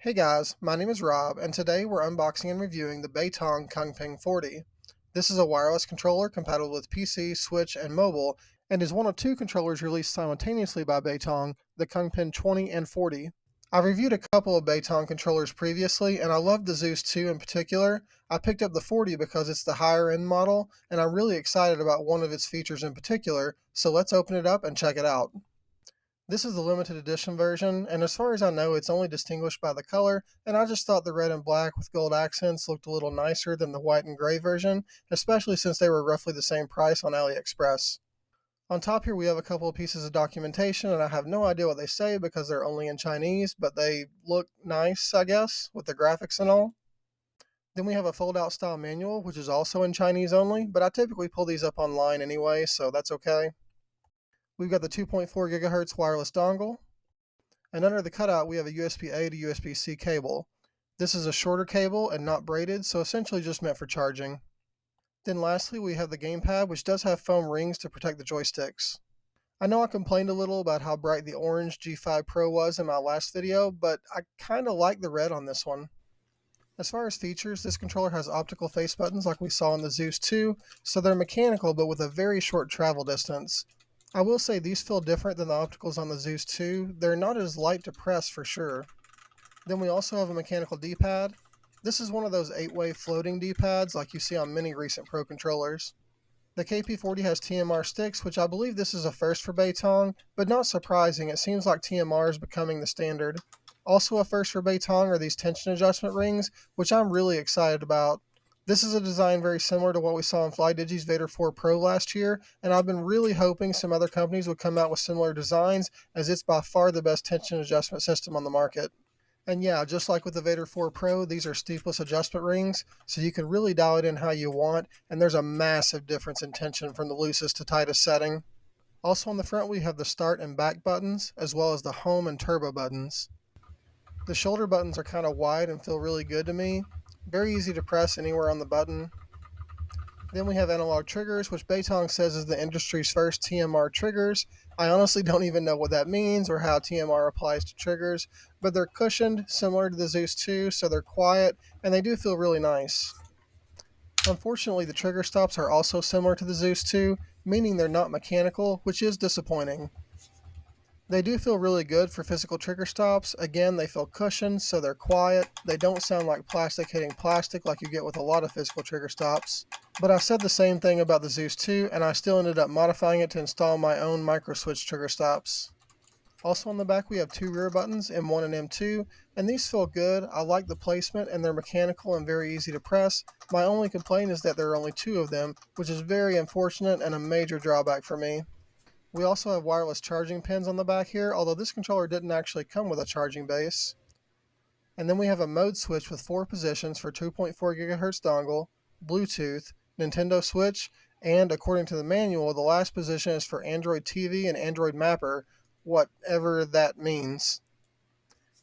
Hey guys, my name is Rob, and today we're unboxing and reviewing the Beitong Kunpeng 40. This is a wireless controller compatible with PC, Switch, and mobile, and is one of two controllers released simultaneously by Beitong, the Kunpeng 20 and 40. I've reviewed a couple of Beitong controllers previously, and I love the Zeus 2 in particular. I picked up the 40 because it's the higher end model, and I'm really excited about one of its features in particular, so let's open it up and check it out. This is the limited edition version, and as far as I know, it's only distinguished by the color, and I just thought the red and black with gold accents looked a little nicer than the white and gray version, especially since they were roughly the same price on AliExpress. On top here we have a couple of pieces of documentation, and I have no idea what they say because they're only in Chinese, but they look nice, I guess, with the graphics and all. Then we have a fold-out style manual, which is also in Chinese only, but I typically pull these up online anyway, so that's okay. We've got the 2.4 gigahertz wireless dongle, and under the cutout we have a USB-A to USB-C cable. This is a shorter cable and not braided, so essentially just meant for charging. Then lastly we have the gamepad, which does have foam rings to protect the joysticks. I know I complained a little about how bright the orange G5 Pro was in my last video, but I kinda like the red on this one. As far as features, this controller has optical face buttons like we saw in the Zeus 2, so they're mechanical but with a very short travel distance. I will say these feel different than the opticals on the Zeus 2. They're not as light to press for sure. Then we also have a mechanical D-pad. This is one of those 8-way floating D-pads like you see on many recent Pro controllers. The KP40 has TMR sticks, which I believe this is a first for Beitong, but not surprising, it seems like TMR is becoming the standard. Also a first for Beitong are these tension adjustment rings, which I'm really excited about. This is a design very similar to what we saw in FlyDigi's Vader 4 Pro last year, and I've been really hoping some other companies would come out with similar designs, as it's by far the best tension adjustment system on the market. And yeah, just like with the Vader 4 Pro, these are steepless adjustment rings, so you can really dial it in how you want, and there's a massive difference in tension from the loosest to tightest setting. Also on the front we have the start and back buttons, as well as the home and turbo buttons. The shoulder buttons are kind of wide and feel really good to me. Very easy to press anywhere on the button. Then we have analog triggers, which Beitong says is the industry's first TMR triggers. I honestly don't even know what that means or how TMR applies to triggers, but they're cushioned, similar to the Zeus 2, so they're quiet, and they do feel really nice. Unfortunately, the trigger stops are also similar to the Zeus 2, meaning they're not mechanical, which is disappointing. They do feel really good for physical trigger stops. Again, they feel cushioned, so they're quiet. They don't sound like plastic hitting plastic like you get with a lot of physical trigger stops. But I said the same thing about the Zeus 2, and I still ended up modifying it to install my own micro switch trigger stops. Also on the back we have two rear buttons, M1 and M2, and these feel good. I like the placement, and they're mechanical and very easy to press. My only complaint is that there are only two of them, which is very unfortunate and a major drawback for me. We also have wireless charging pins on the back here, although this controller didn't actually come with a charging base. And then we have a mode switch with 4 positions for 2.4 GHz dongle, Bluetooth, Nintendo Switch, and according to the manual, the last position is for Android TV and Android Mapper, whatever that means.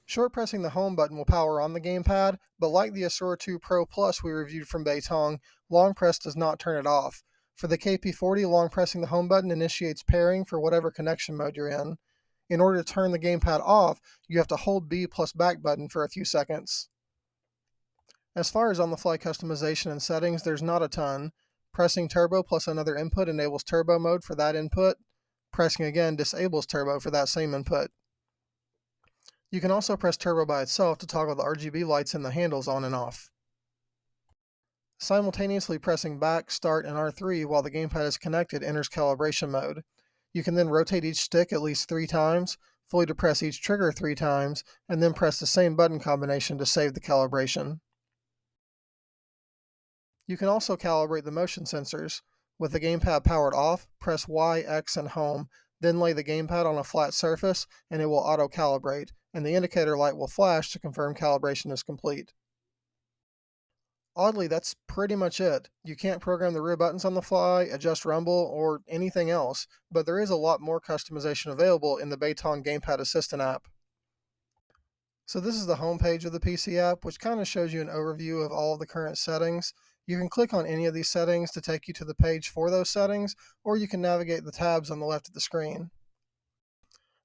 Short pressing the home button will power on the gamepad, but like the Asura 2 Pro Plus we reviewed from Beitong, long press does not turn it off. For the KP40, long pressing the home button initiates pairing for whatever connection mode you're in. In order to turn the gamepad off, you have to hold B plus back button for a few seconds. As far as on-the-fly customization and settings, there's not a ton. Pressing turbo plus another input enables turbo mode for that input. Pressing again disables turbo for that same input. You can also press turbo by itself to toggle the RGB lights in the handles on and off. Simultaneously pressing back, start, and R3 while the gamepad is connected enters calibration mode. You can then rotate each stick at least 3 times, fully depress each trigger 3 times, and then press the same button combination to save the calibration. You can also calibrate the motion sensors. With the gamepad powered off, press Y, X, and home, then lay the gamepad on a flat surface and it will auto-calibrate, and the indicator light will flash to confirm calibration is complete. Oddly, that's pretty much it. You can't program the rear buttons on the fly, adjust rumble, or anything else, but there is a lot more customization available in the Beitong Gamepad Assistant app. So this is the home page of the PC app, which kind of shows you an overview of all of the current settings. You can click on any of these settings to take you to the page for those settings, or you can navigate the tabs on the left of the screen.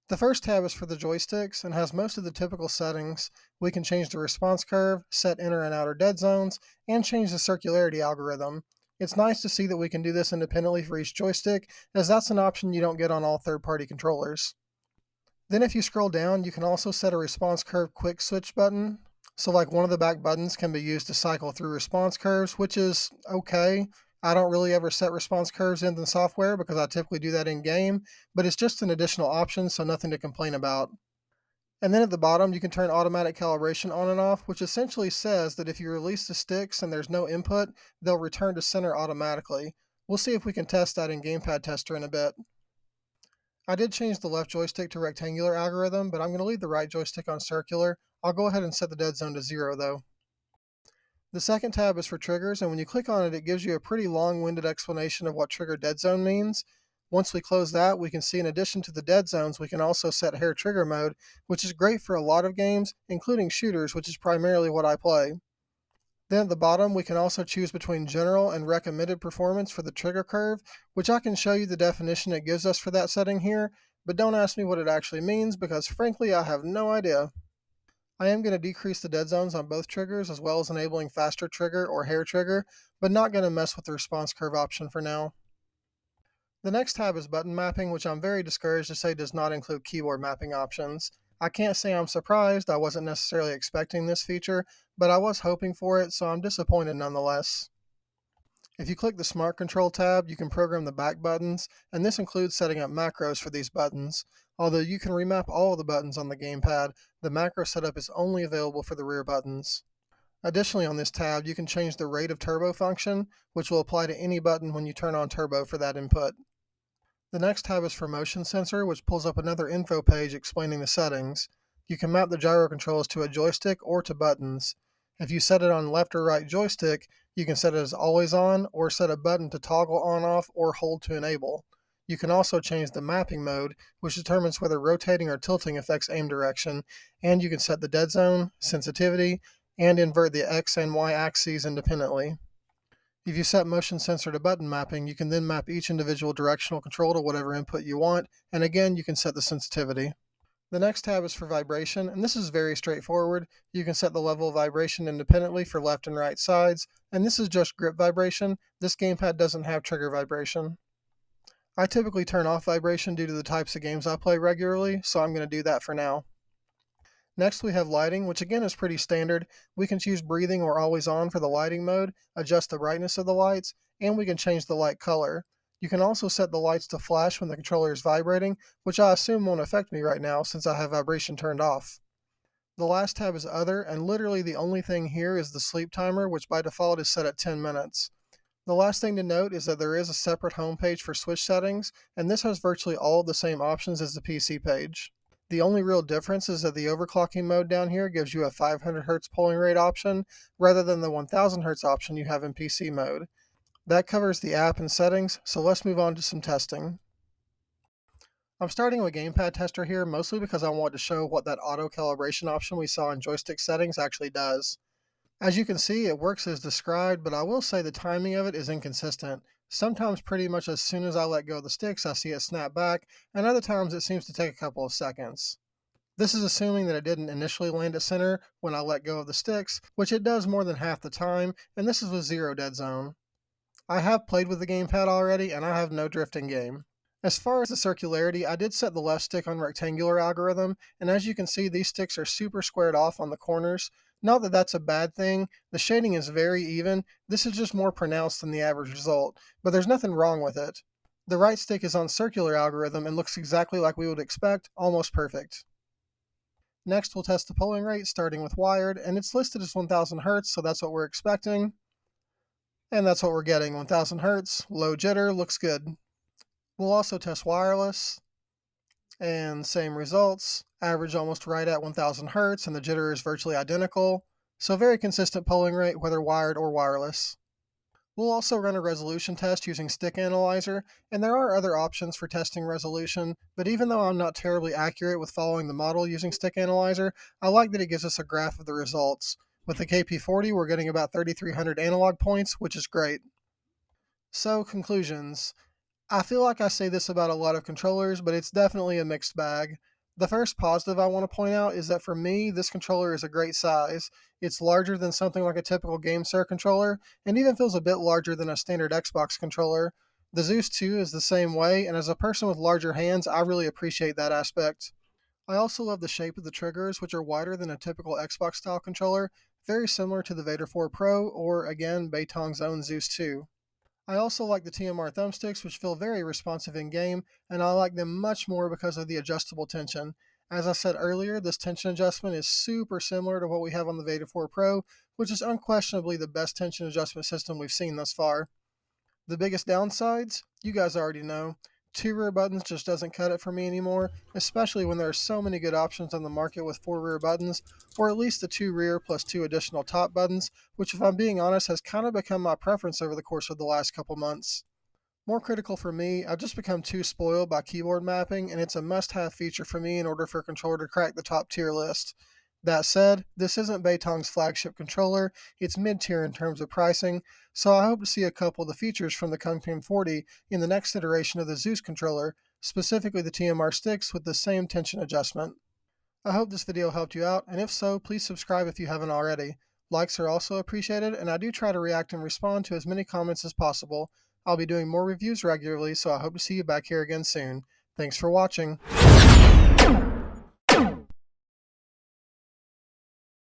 The first tab is for the joysticks and has most of the typical settings. We can change the response curve, set inner and outer dead zones, and change the circularity algorithm. It's nice to see that we can do this independently for each joystick, as that's an option you don't get on all third-party controllers. Then if you scroll down, you can also set a response curve quick switch button. So like one of the back buttons can be used to cycle through response curves, which is okay. I don't really ever set response curves in the software because I typically do that in game, but it's just an additional option, so nothing to complain about. And then at the bottom, you can turn automatic calibration on and off, which essentially says that if you release the sticks and there's no input, they'll return to center automatically. We'll see if we can test that in Gamepad Tester in a bit. I did change the left joystick to rectangular algorithm, but I'm going to leave the right joystick on circular. I'll go ahead and set the dead zone to 0 though. The second tab is for triggers, and when you click on it, it gives you a pretty long-winded explanation of what trigger dead zone means. Once we close that, we can see in addition to the dead zones, we can also set hair trigger mode, which is great for a lot of games, including shooters, which is primarily what I play. Then at the bottom, we can also choose between general and recommended performance for the trigger curve, which I can show you the definition it gives us for that setting here, but don't ask me what it actually means because frankly I have no idea. I am going to decrease the dead zones on both triggers as well as enabling faster trigger or hair trigger, but not going to mess with the response curve option for now. The next tab is button mapping, which I'm very discouraged to say does not include keyboard mapping options. I can't say I'm surprised, I wasn't necessarily expecting this feature, but I was hoping for it, so I'm disappointed nonetheless. If you click the Smart Control tab, you can program the back buttons, and this includes setting up macros for these buttons. Although you can remap all of the buttons on the gamepad, the macro setup is only available for the rear buttons. Additionally, on this tab, you can change the rate of turbo function, which will apply to any button when you turn on turbo for that input. The next tab is for motion sensor, which pulls up another info page explaining the settings. You can map the gyro controls to a joystick or to buttons. If you set it on left or right joystick, you can set it as always on or set a button to toggle on off or hold to enable. You can also change the mapping mode, which determines whether rotating or tilting affects aim direction, and you can set the dead zone, sensitivity, and invert the X and Y axes independently. If you set motion sensor to button mapping, you can then map each individual directional control to whatever input you want, and again, you can set the sensitivity. The next tab is for vibration, and this is very straightforward. You can set the level of vibration independently for left and right sides, and this is just grip vibration. This gamepad doesn't have trigger vibration. I typically turn off vibration due to the types of games I play regularly, so I'm going to do that for now. Next we have lighting, which again is pretty standard. We can choose breathing or always on for the lighting mode, adjust the brightness of the lights, and we can change the light color. You can also set the lights to flash when the controller is vibrating, which I assume won't affect me right now since I have vibration turned off. The last tab is other, and literally the only thing here is the sleep timer, which by default is set at 10 minutes. The last thing to note is that there is a separate home page for switch settings, and this has virtually all of the same options as the PC page. The only real difference is that the overclocking mode down here gives you a 500 Hz polling rate option rather than the 1000 Hz option you have in PC mode. That covers the app and settings, so let's move on to some testing. I'm starting with Gamepad Tester here mostly because I want to show what that auto calibration option we saw in joystick settings actually does. As you can see, it works as described, but I will say the timing of it is inconsistent. Sometimes pretty much as soon as I let go of the sticks, I see it snap back, and other times it seems to take a couple of seconds. This is assuming that it didn't initially land at center when I let go of the sticks, which it does more than half the time, and this is with 0 dead zone. I have played with the gamepad already, and I have no drift in game. As far as the circularity, I did set the left stick on rectangular algorithm, and as you can see, these sticks are super squared off on the corners. Not that that's a bad thing, the shading is very even, this is just more pronounced than the average result, but there's nothing wrong with it. The right stick is on circular algorithm and looks exactly like we would expect, almost perfect. Next we'll test the polling rate, starting with wired, and it's listed as 1000 Hz, so that's what we're expecting. And that's what we're getting, 1000 Hz, low jitter, looks good. We'll also test wireless, and same results, average almost right at 1000 Hz, and the jitter is virtually identical, so very consistent polling rate whether wired or wireless. We'll also run a resolution test using Stick Analyzer, and there are other options for testing resolution, but even though I'm not terribly accurate with following the model using Stick Analyzer, I like that it gives us a graph of the results. With the KP40, we're getting about 3300 analog points, which is great. So, conclusions. I feel like I say this about a lot of controllers, but it's definitely a mixed bag. The first positive I want to point out is that for me, this controller is a great size. It's larger than something like a typical GameSir controller, and even feels a bit larger than a standard Xbox controller. The Zeus 2 is the same way, and as a person with larger hands, I really appreciate that aspect. I also love the shape of the triggers, which are wider than a typical Xbox style controller, very similar to the Vader 4 Pro or, again, Beitong's own Zeus 2. I also like the TMR Thumbsticks, which feel very responsive in game, and I like them much more because of the adjustable tension. As I said earlier, this tension adjustment is super similar to what we have on the Vader 4 Pro, which is unquestionably the best tension adjustment system we've seen thus far. The biggest downsides, you guys already know. Two rear buttons just doesn't cut it for me anymore, especially when there are so many good options on the market with four rear buttons, or at least the two rear plus two additional top buttons, which if I'm being honest has kind of become my preference over the course of the last couple months. More critical for me, I've just become too spoiled by keyboard mapping, and it's a must have feature for me in order for a controller to crack the top tier list. That said, this isn't Beitong's flagship controller, it's mid tier in terms of pricing, so I hope to see a couple of the features from the Kunpeng 40 in the next iteration of the Zeus controller, specifically the TMR sticks with the same tension adjustment. I hope this video helped you out, and if so, please subscribe if you haven't already. Likes are also appreciated, and I do try to react and respond to as many comments as possible. I'll be doing more reviews regularly, so I hope to see you back here again soon. Thanks for watching.